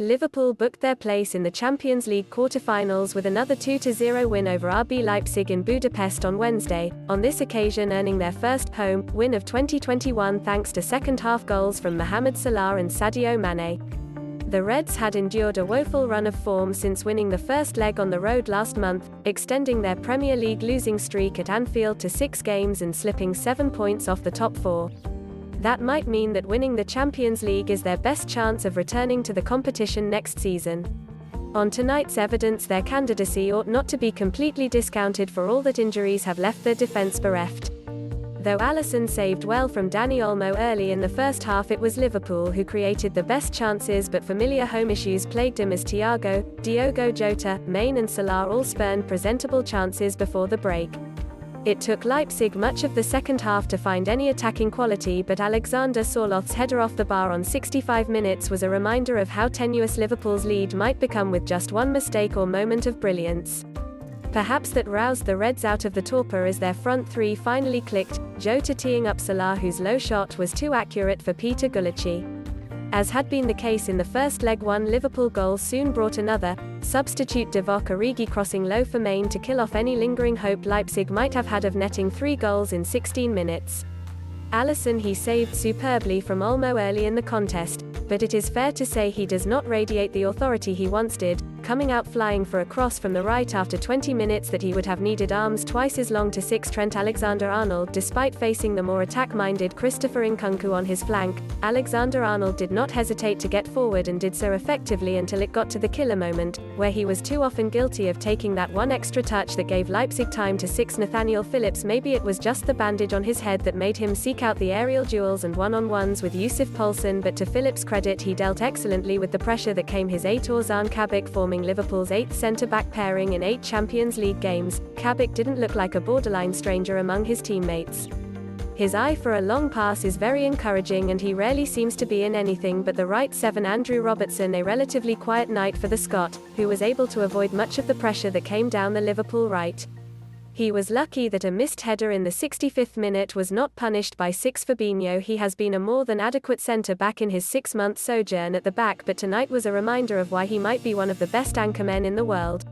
Liverpool booked their place in the Champions League quarter-finals with another 2-0 win over RB Leipzig in Budapest on Wednesday, on this occasion earning their first home win of 2021 thanks to second-half goals from Mohamed Salah and Sadio Mane. The Reds had endured a woeful run of form since winning the first leg on the road last month, extending their Premier League losing streak at Anfield to 6 games and slipping 7 points off the top 4. That might mean that winning the Champions League is their best chance of returning to the competition next season. On tonight's evidence, their candidacy ought not to be completely discounted for all that injuries have left their defence bereft. Though Alisson saved well from Dani Olmo early in the first half, it was Liverpool who created the best chances, but familiar home issues plagued them as Thiago, Diogo Jota, Mane and Salah all spurned presentable chances before the break. It took Leipzig much of the second half to find any attacking quality, but Alexander Sørloth's header off the bar on 65 minutes was a reminder of how tenuous Liverpool's lead might become with just one mistake or moment of brilliance. Perhaps that roused the Reds out of the torpor as their front three finally clicked, Jota teeing up Salah, whose low shot was too accurate for Peter Gulácsi. As had been the case in the first leg, one Liverpool goal soon brought another, substitute Divock Origi crossing low for Mane to kill off any lingering hope Leipzig might have had of netting 3 goals in 16 minutes. Alisson he saved superbly from Olmo early in the contest, but it is fair to say he does not radiate the authority he once did, coming out flying for a cross from the right after 20 minutes that he would have needed arms twice as long to six Trent Alexander-Arnold. Despite facing the more attack-minded Christopher Nkunku on his flank, Alexander-Arnold did not hesitate to get forward and did so effectively until it got to the killer moment, where he was too often guilty of taking that one extra touch that gave Leipzig time to six Nathaniel Phillips. Maybe it was just the bandage on his head that made him seek out the aerial duels and one-on-ones with Yusuf Poulsen, but to Phillips' credit, he dealt excellently with the pressure that came his aide Ozan Kabak, forming Liverpool's 8th centre-back pairing in 8 Champions League games. Kabak didn't look like a borderline stranger among his teammates. His eye for a long pass is very encouraging and he rarely seems to be in anything but the right 7. Andrew Robertson, a relatively quiet night for the Scot, who was able to avoid much of the pressure that came down the Liverpool right. He was lucky that a missed header in the 65th minute was not punished by 6 Fabinho. He has been a more than adequate centre-back in his 6-month sojourn at the back, but tonight was a reminder of why he might be one of the best anchormen in the world.